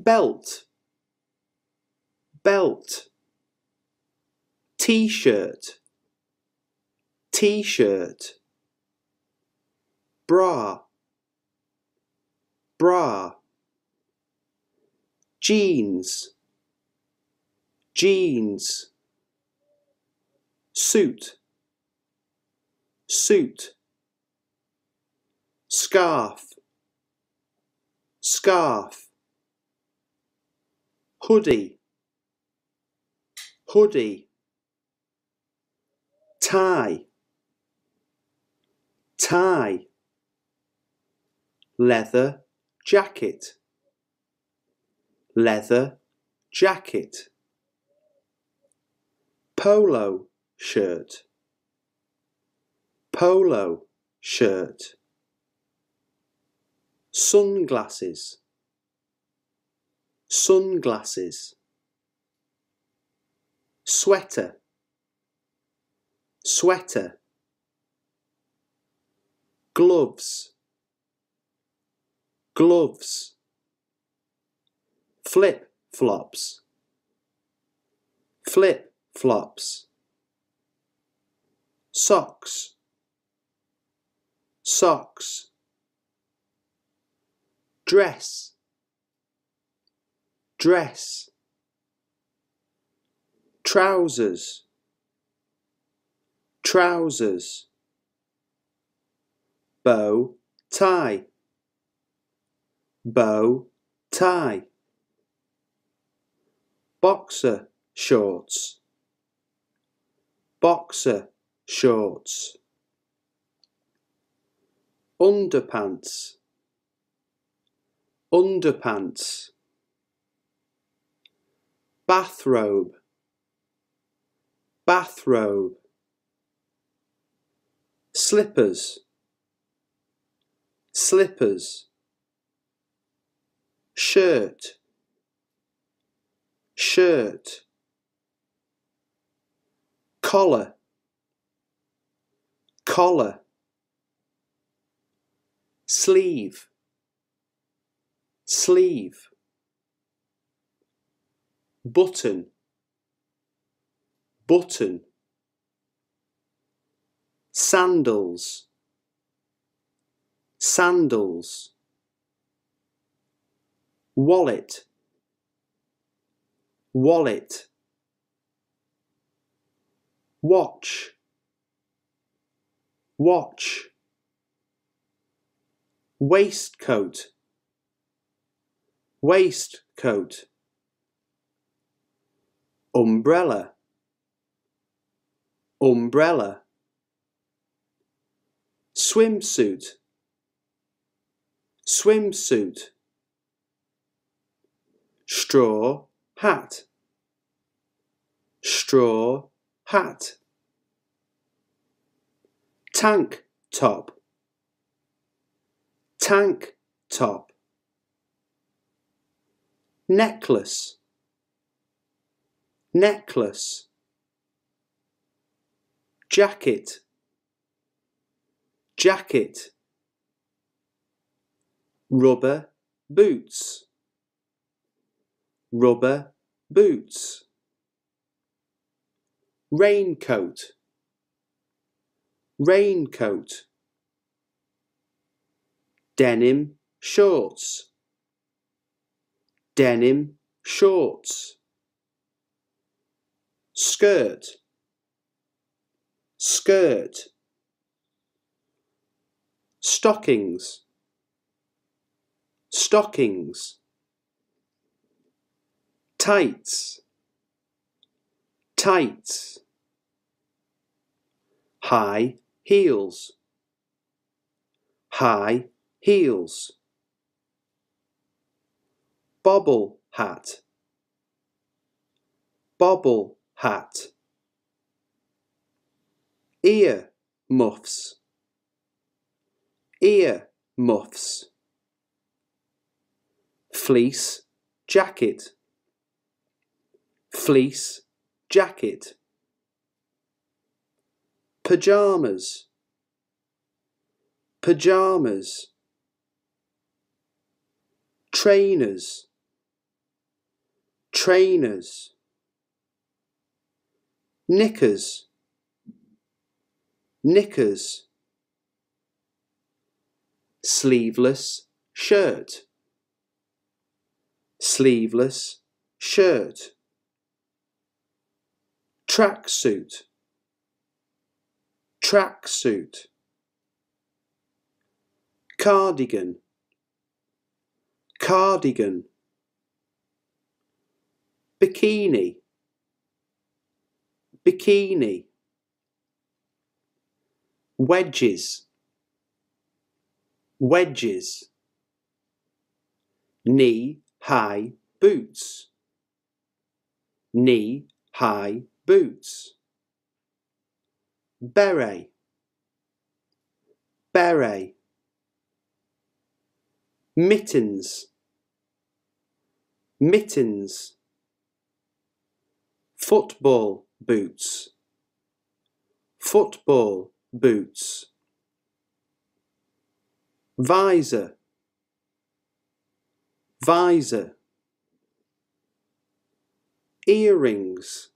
belt, belt. T-shirt, t-shirt. Bra, bra. Jeans, jeans. Suit, suit. Scarf, scarf. Hoodie, hoodie. Tie, tie. Leather jacket, leather jacket. Polo shirt, polo shirt. Sunglasses, sunglasses. Sweater, sweater. Gloves, gloves. Flip-flops, flip-flops. Socks, socks. Dress, dress. Trousers, trousers. Bow tie, bow tie. Boxer shorts, boxer shorts. Underpants, underpants. Bathrobe, bathrobe. Slippers, slippers. Shirt, shirt. Collar, collar. Sleeve, sleeve. Button, button. Sandals, sandals. Wallet, wallet. Watch, watch. Waistcoat, waistcoat. Umbrella, umbrella. Swimsuit, swimsuit. Straw hat, straw hat. Tank top, tank top. Necklace, necklace. Jacket, jacket. Rubber boots, rubber boots. Raincoat, raincoat. Denim shorts, denim shorts. Skirt, skirt. Stockings, stockings. Tights, tights. High heels, high heels. Bobble hat, bobble hat. Ear muffs, ear muffs. Fleece jacket, fleece jacket. Pyjamas, pyjamas. Trainers, trainers, knickers, knickers, sleeveless shirt, sleeveless shirt, tracksuit, tracksuit, cardigan, cardigan, bikini, bikini, wedges, wedges, knee-high boots, knee-high boots, beret, beret, mittens, mittens, football boots, football boots, visor, visor, earrings,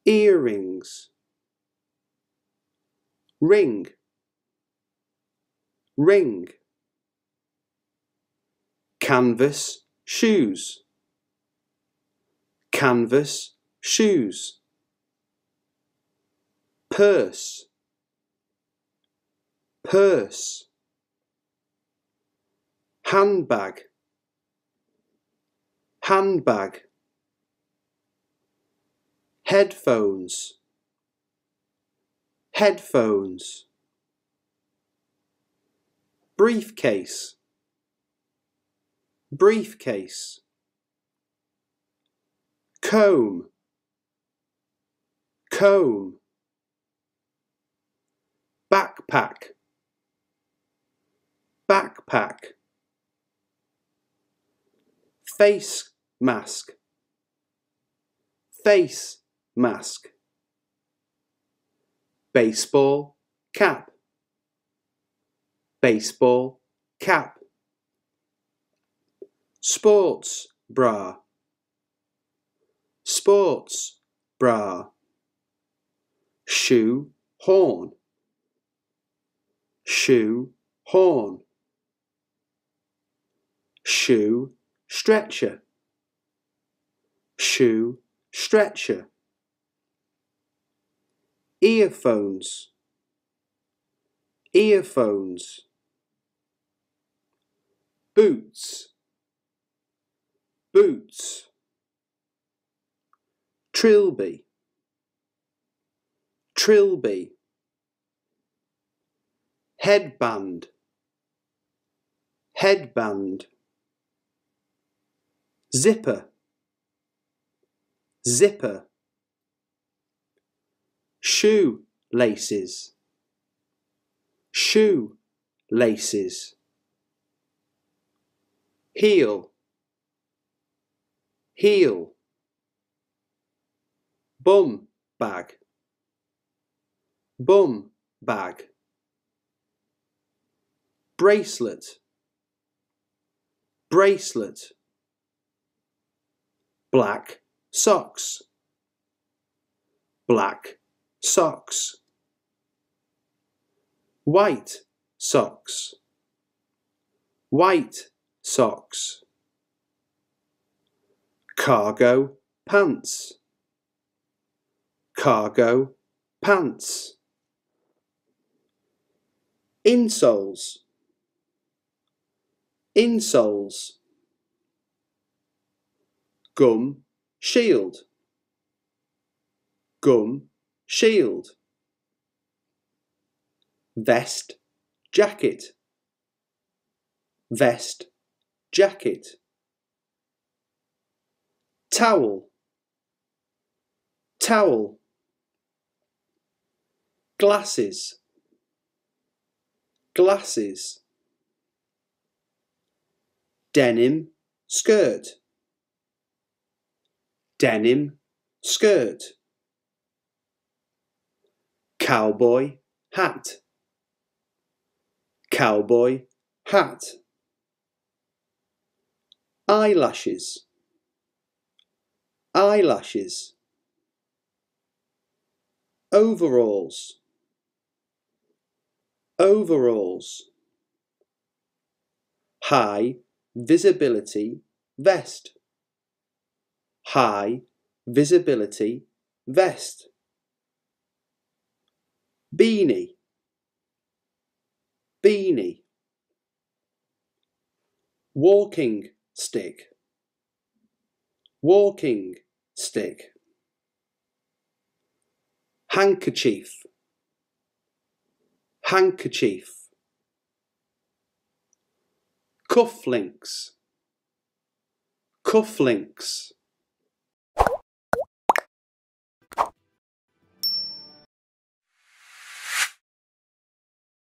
earrings, ring, ring, canvas shoes, canvas shoes, purse, purse, handbag, handbag, headphones, headphones, briefcase, briefcase, comb, comb, backpack, backpack, face mask, face mask, baseball cap, baseball cap, sports bra, sports bra, shoe horn, shoe horn, shoe stretcher, shoe stretcher, earphones, earphones, boots, boots, trilby, trilby, headband, headband, zipper, zipper, shoe laces, shoe laces, heel, heel, bum bag, bum bag, bracelet, bracelet, black socks, black socks, white socks, white socks, cargo pants, cargo pants, insoles, insoles, gum shield, gum shield, vest jacket, vest jacket, towel, towel, glasses, glasses, denim skirt, denim skirt, cowboy hat, cowboy hat, eyelashes, eyelashes, overalls, overalls, high visibility vest, high visibility vest, beanie, beanie, walking stick, walking stick, handkerchief, handkerchief, cufflinks, cufflinks,